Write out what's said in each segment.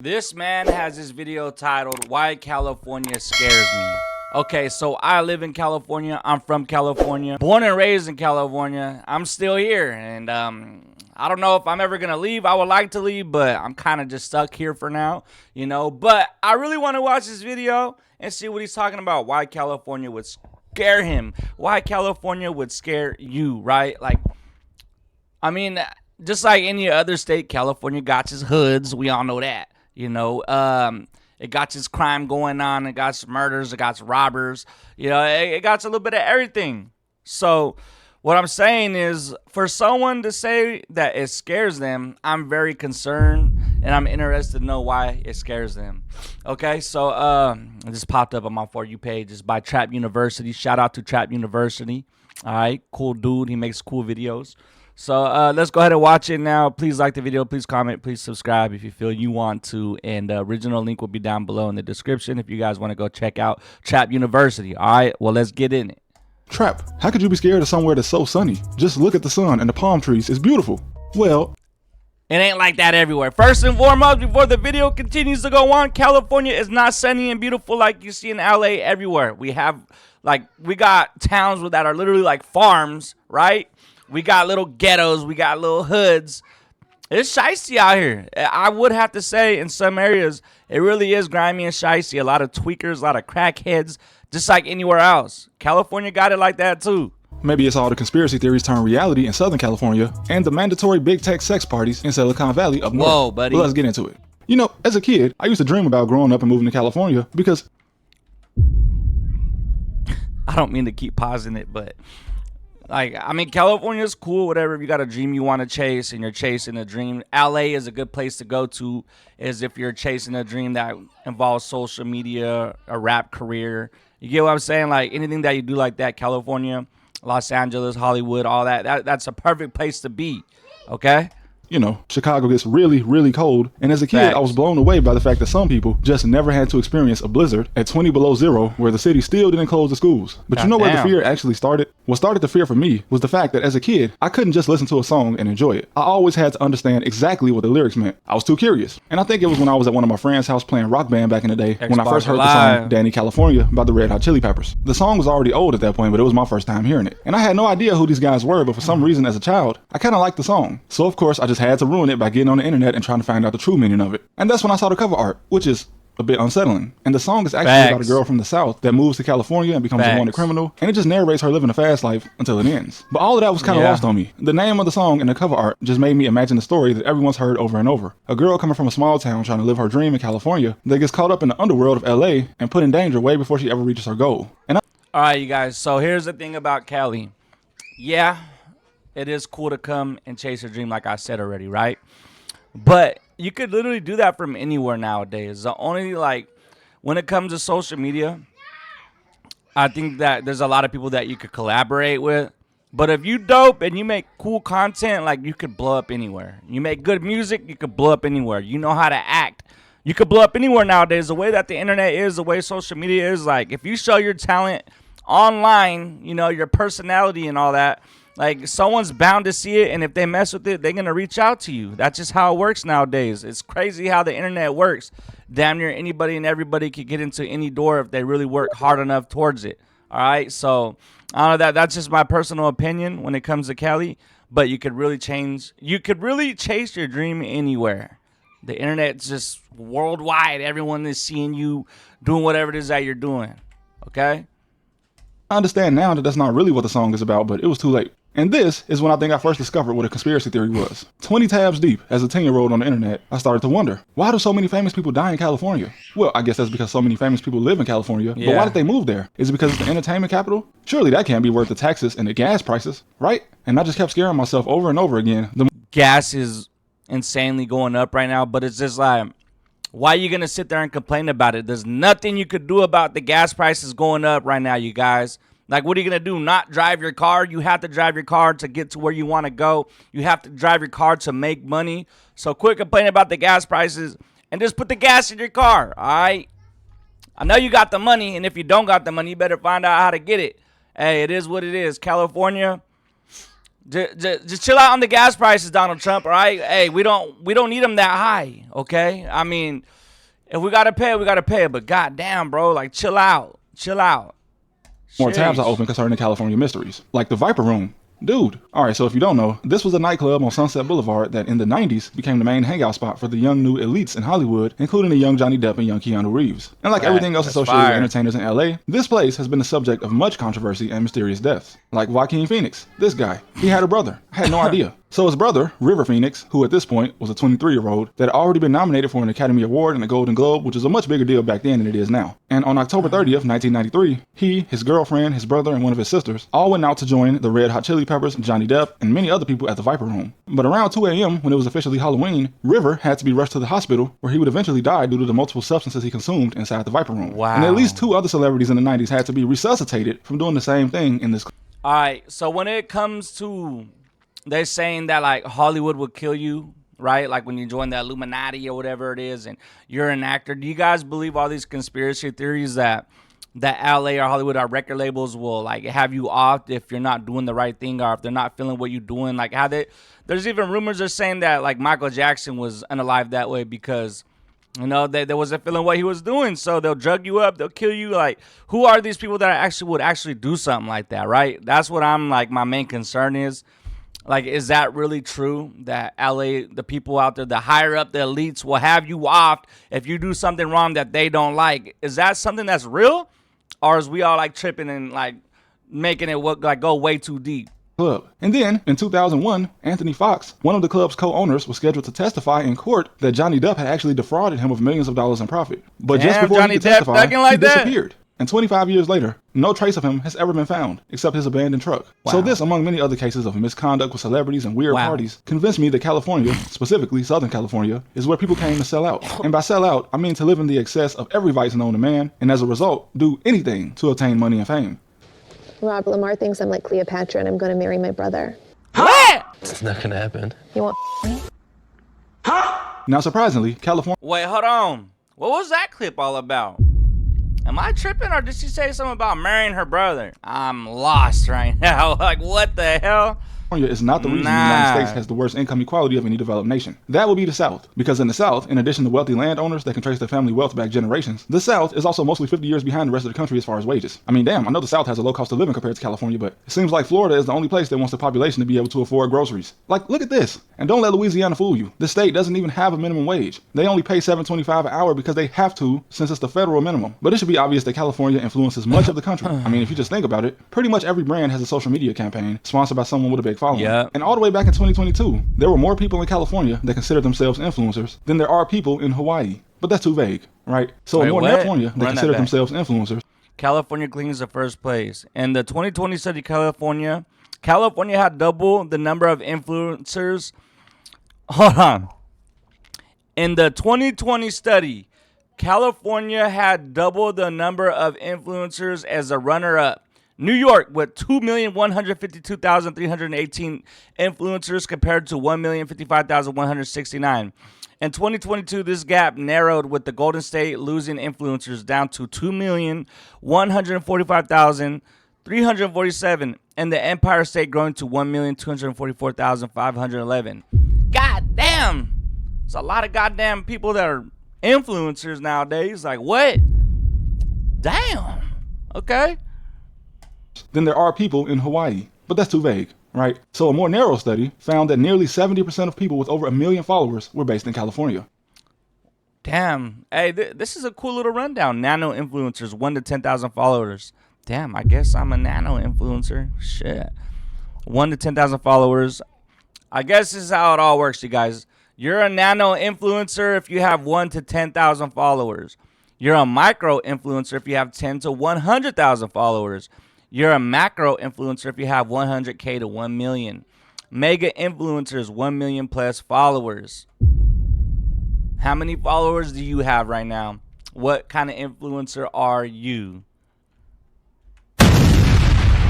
This man has this video titled, Why California Scares Me. Okay, so I live in California. I'm from California. Born and raised in California. I'm still here. And I don't know if I'm ever going to leave. I would like to leave, but I'm kind of just stuck here for now, you know. But I really want to watch this video and see what he's talking about. Why California would scare him. Why California would scare you, right? Like, I mean, just like any other state, California got its hoods. We all know that. You know, it got its crime going on. It got some murders. It got some robbers. You know, it got a little bit of everything. So what I'm saying is, for someone to say that it scares them, I'm very concerned, and I'm interested to know why it scares them. Okay, so it just popped up on my For You page. It's by Trap University. Shout out to Trap University. All right, cool dude. He makes cool videos. So let's go ahead and watch it now. Please like the video. Please comment. Please subscribe if you feel you want to. And the original link will be down below in the description if you guys want to go check out Trap University. All right, well, let's get in it. Trap, how could you be scared of somewhere that's so sunny? Just look at the sun and the palm trees. It's beautiful. Well, it ain't like that everywhere. First and foremost, before the video continues to go on, California is not sunny and beautiful like you see in LA everywhere. We got towns that are literally like farms, right? We got little ghettos. We got little hoods. It's shicey out here. I would have to say in some areas, it really is grimy and shicey. A lot of tweakers, a lot of crackheads, just like anywhere else. California got it like that too. maybe it's all the conspiracy theories turned reality in Southern California and the mandatory big tech sex parties in Silicon Valley up north. Whoa, buddy. But let's get into it. You know, as a kid, I used to dream about growing up and moving to California because... I don't mean to keep pausing it, but... like, I mean, California's cool, whatever. If you got a dream you want to chase and you're chasing a dream, LA is a good place to go to, is if you're chasing a dream that involves social media, a rap career. You get what I'm saying? Like, anything that you do like that, California, Los Angeles, Hollywood, all that's a perfect place to be, okay? You know, Chicago gets really, really cold. And as a kid, I was blown away by the fact that some people just never had to experience a blizzard at 20 below zero where the city still didn't close the schools. But you know where the fear actually started? What started the fear for me was the fact that as a kid, I couldn't just listen to a song and enjoy it. I always had to understand exactly what the lyrics meant. I was too curious. And I think it was when I was at one of my friend's house playing Rock Band back in the day when I first heard the song Danny California by the Red Hot Chili Peppers. The song was already old at that point, but it was my first time hearing it. And I had no idea who these guys were, but for some reason as a child, I kind of liked the song. So of course, I just had to ruin it by getting on the internet and trying to find out the true meaning of it. And that's when I saw the cover art, which is a bit unsettling. And the song is actually about a girl from the South that moves to California and becomes a wanted criminal, and it just narrates her living a fast life until it ends. But all of that was kind of lost on me. The name of the song and the cover art just made me imagine the story that everyone's heard over and over. A girl coming from a small town trying to live her dream in California that gets caught up in the underworld of LA and put in danger way before she ever reaches her goal. And all right, you guys, so here's the thing about Cali. Yeah, it is cool to come and chase a dream like I said already, right? But you could literally do that from anywhere nowadays. The only, like, when it comes to social media, I think that there's a lot of people that you could collaborate with. But if you dope and you make cool content, like, you could blow up anywhere. You make good music, you could blow up anywhere. You know how to act, you could blow up anywhere nowadays. The way that the internet is, the way social media is, like, if you show your talent online, you know, your personality and all that, like, someone's bound to see it, and if they mess with it, they're going to reach out to you. That's just how it works nowadays. It's crazy how the internet works. Damn near anybody and everybody could get into any door if they really work hard enough towards it. All right? So, I don't know, that's just my personal opinion when it comes to Cali, but you could really chase your dream anywhere. The internet's just worldwide. Everyone is seeing you doing whatever it is that you're doing. Okay? I understand now that that's not really what the song is about, but it was too late. And this is when I think I first discovered what a conspiracy theory was. 20 tabs deep, as a 10-year-old on the internet, I started to wonder, why do so many famous people die in California? Well, I guess that's because so many famous people live in California, but why did they move there? Is it because it's the entertainment capital? Surely that can't be worth the taxes and the gas prices, right? And I just kept scaring myself over and over again. The gas is insanely going up right now, but it's just like, why are you going to sit there and complain about it? There's nothing you could do about the gas prices going up right now, you guys. Like, what are you going to do? Not drive your car? You have to drive your car to get to where you want to go. You have to drive your car to make money. So quit complaining about the gas prices and just put the gas in your car, all right? I know you got the money, and if you don't got the money, you better find out how to get it. Hey, it is what it is. California, Just chill out on the gas prices, Donald Trump. All right, hey, we don't need them that high. Okay, I mean, if we gotta pay it, we gotta pay it. But goddamn, bro, like chill out. More tabs are open concerning California mysteries, like the Viper Room. Dude. Alright, so if you don't know, this was a nightclub on Sunset Boulevard that in the 90s became the main hangout spot for the young new elites in Hollywood, including the young Johnny Depp and young Keanu Reeves. And like everything else associated with entertainers in LA, this place has been the subject of much controversy and mysterious deaths. Like Joaquin Phoenix, this guy. He had a brother. I had no idea. So his brother, River Phoenix, who at this point was a 23-year-old, that had already been nominated for an Academy Award and a Golden Globe, which is a much bigger deal back then than it is now. And on October 30th, 1993, he, his girlfriend, his brother, and one of his sisters all went out to join the Red Hot Chili Peppers, Johnny Depp, and many other people at the Viper Room. But around 2 a.m., when it was officially Halloween, River had to be rushed to the hospital, where he would eventually die due to the multiple substances he consumed inside the Viper Room. Wow. And at least 2 other celebrities in the 90s had to be resuscitated from doing the same thing in this. All right, so when it comes to, they're saying that like Hollywood would kill you, right? Like when you join the Illuminati or whatever it is and you're an actor. Do you guys believe all these conspiracy theories that LA or Hollywood or record labels will like have you off if you're not doing the right thing or if they're not feeling what you're doing? Like how there's even rumors are saying that like Michael Jackson was unalive that way because, you know, they wasn't feeling what he was doing. So they'll drug you up, they'll kill you. Like who are these people that would actually do something like that, right? That's what I'm like, my main concern is. Like, is that really true that LA, the people out there, the higher up, the elites will have you off if you do something wrong that they don't like? Is that something that's real? Or is we all like tripping and like making it look like go way too deep? Club. And then in 2001, Anthony Fox, one of the club's co-owners, was scheduled to testify in court that Johnny Depp had actually defrauded him of millions of dollars in profit. But just before he could testify, he disappeared. And 25 years later, no trace of him has ever been found, except his abandoned truck. Wow. So this, among many other cases of misconduct with celebrities and weird parties, convinced me that California, specifically Southern California, is where people came to sell out. And by sell out, I mean to live in the excess of every vice known to man, and as a result, do anything to obtain money and fame. Rob, Lamar thinks I'm like Cleopatra and I'm going to marry my brother. What? It's not going to happen. You want me? Now, surprisingly, California... Wait, hold on. What was that clip all about? Am I tripping or did she say something about marrying her brother? I'm lost right now. Like, what the hell? California is not the reason the United States has the worst income equality of any developed nation. That would be the South. Because in the South, in addition to wealthy landowners that can trace their family wealth back generations, the South is also mostly 50 years behind the rest of the country as far as wages. I mean, damn, I know the South has a low cost of living compared to California, but it seems like Florida is the only place that wants the population to be able to afford groceries. Like, look at this. And don't let Louisiana fool you. The state doesn't even have a minimum wage. They only pay $7.25 an hour because they have to, since it's the federal minimum. But it should be obvious that California influences much of the country. I mean, if you just think about it, pretty much every brand has a social media campaign sponsored by someone with a big following. Yeah. And all the way back in 2022, there were more people in California that consider themselves influencers than there are people in Hawaii. But that's too vague, right? So more in California that consider themselves influencers. California cleans the first place. In the 2020 study, California had double the number of influencers. Hold on. In the 2020 study, California had double the number of influencers as a runner-up. New York with 2,152,318 influencers compared to 1,055,169. In 2022, this gap narrowed with the Golden State losing influencers down to 2,145,347 and the Empire State growing to 1,244,511. God damn. There's a lot of goddamn people that are influencers nowadays. Like, what? Damn. Okay. Than there are people in Hawaii. But that's too vague, right? So a more narrow study found that nearly 70% of people with over 1 million followers were based in California. Damn. Hey, this is a cool little rundown. Nano influencers, 1 to 10,000 followers. Damn, I guess I'm a nano influencer. Shit. 1 to 10,000 followers. I guess this is how it all works, you guys. You're a nano influencer if you have 1 to 10,000 followers. You're a micro influencer if you have 10 to 100,000 followers. You're a macro influencer if you have 100K to 1 million. Mega influencers, 1 million plus followers. How many followers do you have right now? What kind of influencer are you?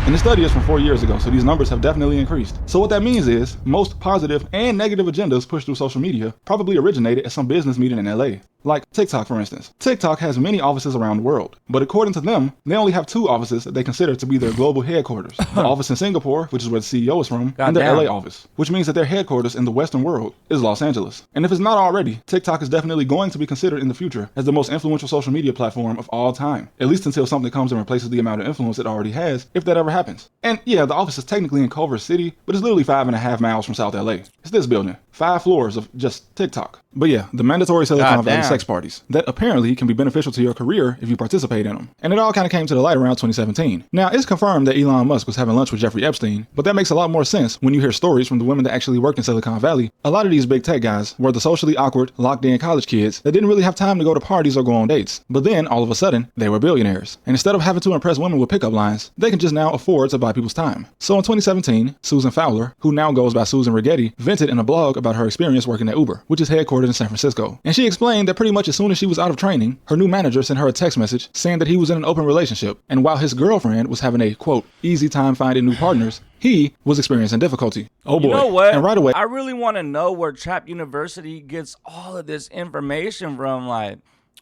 And the study is from 4 years ago, so these numbers have definitely increased. So what that means is, most positive and negative agendas pushed through social media probably originated at some business meeting in LA. Like TikTok, for instance. TikTok has many offices around the world, but according to them, they only have 2 offices that they consider to be their global headquarters. The office in Singapore, which is where the CEO is from, and their LA office, which means that their headquarters in the Western world is Los Angeles. And if it's not already, TikTok is definitely going to be considered in the future as the most influential social media platform of all time, at least until something comes and replaces the amount of influence it already has, if that ever happens. And yeah, the office is technically in Culver City, but it's literally 5.5 miles from South LA. It's this building, 5 floors of just TikTok. But yeah, the mandatory Silicon Valley sex parties that apparently can be beneficial to your career if you participate in them. And it all kind of came to the light around 2017. Now, it's confirmed that Elon Musk was having lunch with Jeffrey Epstein, but that makes a lot more sense when you hear stories from the women that actually worked in Silicon Valley. A lot of these big tech guys were the socially awkward, locked-in college kids that didn't really have time to go to parties or go on dates. But then, all of a sudden, they were billionaires. And instead of having to impress women with pickup lines, they can just now afford to buy people's time. So in 2017, Susan Fowler, who now goes by Susan Rigetti, vented in a blog about her experience working at Uber, which is headquartered in San Francisco. And she explained that pretty much as soon as she was out of training, her new manager sent her a text message saying that he was in an open relationship, and while his girlfriend was having a, quote, easy time finding new partners, he was experiencing difficulty. Oh boy. You know what? And right away, I really want to know where Trap University gets all of this information from. Like,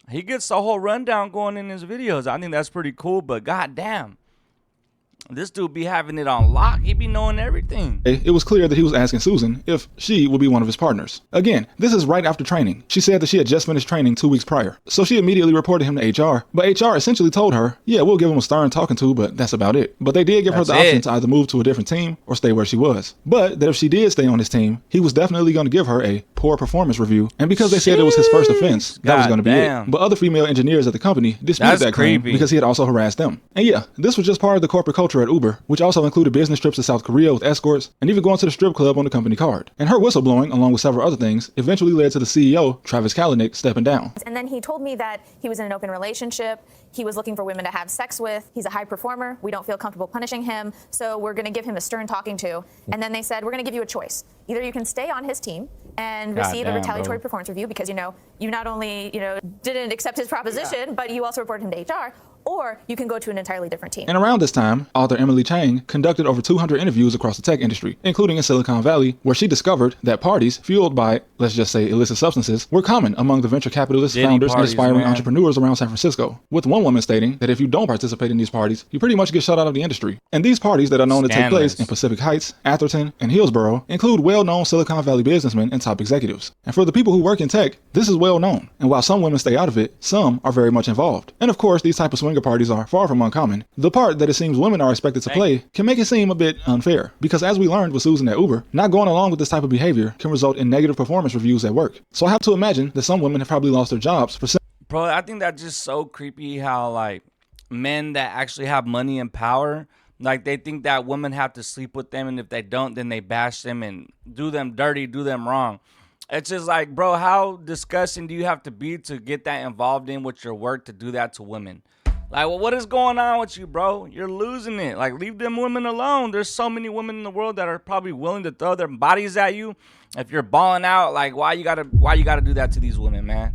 he gets the whole rundown going in his videos. I think that's pretty cool, but goddamn, this dude be having it on lock. He be knowing everything. It was clear that he was asking Susan if she would be one of his partners. Again, this is right after training. She said that she had just finished training 2 weeks prior. So she immediately reported him to HR. But HR essentially told her, yeah, we'll give him a stern talking to, but that's about it. But they did give her the option to either move to a different team or stay where she was. But that if she did stay on his team, he was definitely going to give her a poor performance review. And because they said it was his first offense, that was going to be it. But other female engineers at the company disputed that claim because he had also harassed them. And yeah, this was just part of the corporate culture at Uber, which also included business trips to South Korea with escorts and even going to the strip club on the company card. And her whistleblowing, along with several other things, eventually led to the CEO, Travis Kalanick, stepping down. And then he told me that he was in an open relationship. He was looking for women to have sex with. He's a high performer. We don't feel comfortable punishing him, so we're going to give him a stern talking to. And then they said, we're going to give you a choice. Either you can stay on his team and receive a retaliatory performance review because, you not only, didn't accept his proposition, but you also reported him to HR, or you can go to an entirely different team. And around this time, author Emily Chang conducted over 200 interviews across the tech industry, including in Silicon Valley, where she discovered that parties fueled by, let's just say, illicit substances were common among the venture capitalist founders and aspiring entrepreneurs around San Francisco, with one woman stating that if you don't participate in these parties, you pretty much get shut out of the industry. And these parties that are known to take place in Pacific Heights, Atherton, and Hillsborough include well-known Silicon Valley businessmen and top executives. And for the people who work in tech, this is well known. And while some women stay out of it, some are very much involved. And of course, these type of swinger parties are far from uncommon. The part that it seems women are expected to play can make it seem a bit unfair, because as we learned with Susan at Uber, not going along with this type of behavior can result in negative performance reviews at work. So I have to imagine that some women have probably lost their jobs for Bro, I think that's just so creepy how, like, men that actually have money and power, like, they think that women have to sleep with them, and if they don't, then they bash them and do them dirty, do them wrong. It's just like, bro, how disgusting do you have to be to get that involved in with your work to do that to women? Like, well, what is going on with you, bro? You're losing it. Like, leave them women alone. There's so many women in the world that are probably willing to throw their bodies at you. If you're balling out, like, why you gotta do that to these women, man?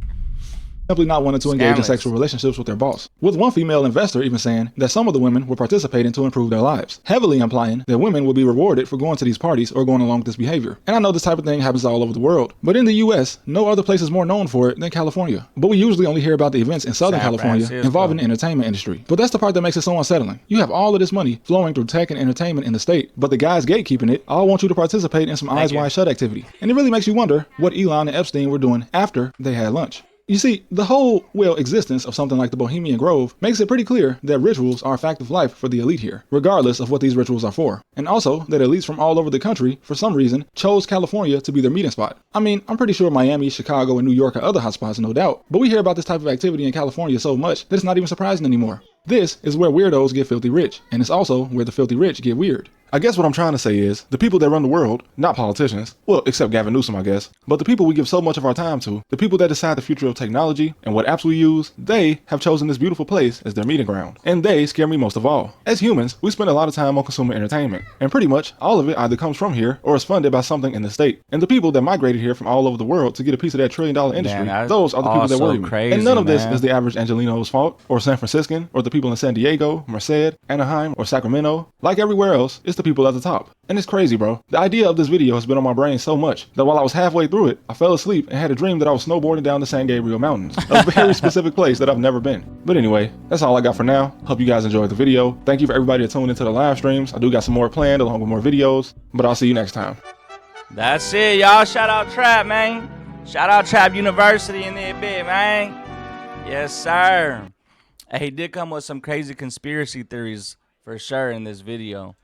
Simply not wanting to engage in sexual relationships with their boss, with one female investor even saying that some of the women were participating to improve their lives, heavily implying that women will be rewarded for going to these parties or going along with this behavior. And I know this type of thing happens all over the world, but in the US, no other place is more known for it than California. But we usually only hear about the events in Southern California involving the entertainment industry. But that's the part that makes it so unsettling. You have all of this money flowing through tech and entertainment in the state, but the guys gatekeeping it all want you to participate in some eyes wide shut activity. And it really makes you wonder what Elon and Epstein were doing after they had lunch. You see, the whole, existence of something like the Bohemian Grove makes it pretty clear that rituals are a fact of life for the elite here, regardless of what these rituals are for. And also, that elites from all over the country, for some reason, chose California to be their meeting spot. I mean, I'm pretty sure Miami, Chicago, and New York are other hotspots, no doubt, but we hear about this type of activity in California so much that it's not even surprising anymore. This is where weirdos get filthy rich, and it's also where the filthy rich get weird. I guess what I'm trying to say is, the people that run the world, not politicians, well, except Gavin Newsom, I guess, but the people we give so much of our time to, the people that decide the future of technology and what apps we use, they have chosen this beautiful place as their meeting ground. And they scare me most of all. As humans, we spend a lot of time on consuming entertainment, and pretty much all of it either comes from here or is funded by something in the state. And the people that migrated here from all over the world to get a piece of that $1 trillion industry, those are the people that worry me. Crazy, and none of this is the average Angelino's fault, or San Franciscan, or the people in San Diego, Merced, Anaheim, or Sacramento. Like everywhere else, it's the people at the top. And it's crazy, bro. The idea of this video has been on my brain so much that while I was halfway through it, I fell asleep and had a dream that I was snowboarding down the San Gabriel Mountains, a very specific place that I've never been. But anyway, that's all I got for now. Hope you guys enjoyed the video. Thank you for everybody that tuned into the live streams. I do got some more planned along with more videos, but I'll see you next time. That's it, y'all. Shout out Trap, man. Shout out Trap University in there, bit, man. Yes, sir. Hey, he did come with some crazy conspiracy theories for sure in this video.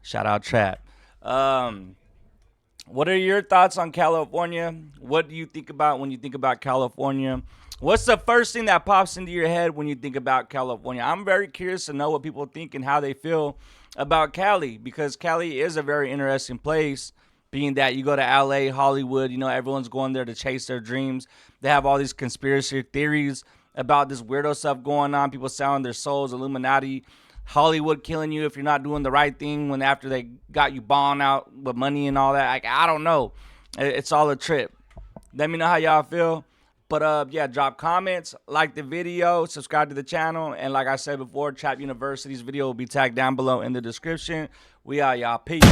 Shout out Trap. What are your thoughts on California? What do you think about when you think about California? What's the first thing that pops into your head when you think about California? I'm very curious to know what people think and how they feel about Cali, because Cali is a very interesting place, being that you go to LA, Hollywood, you know, everyone's going there to chase their dreams. They have all these conspiracy theories about this weirdo stuff going on, people selling their souls, Illuminati, Hollywood killing you if you're not doing the right thing when after they got you balling out with money and all that. Like, I don't know. It's all a trip. Let me know how y'all feel. But yeah, drop comments, like the video, subscribe to the channel, and like I said before, Trap University's video will be tagged down below in the description. We out, y'all. Peace.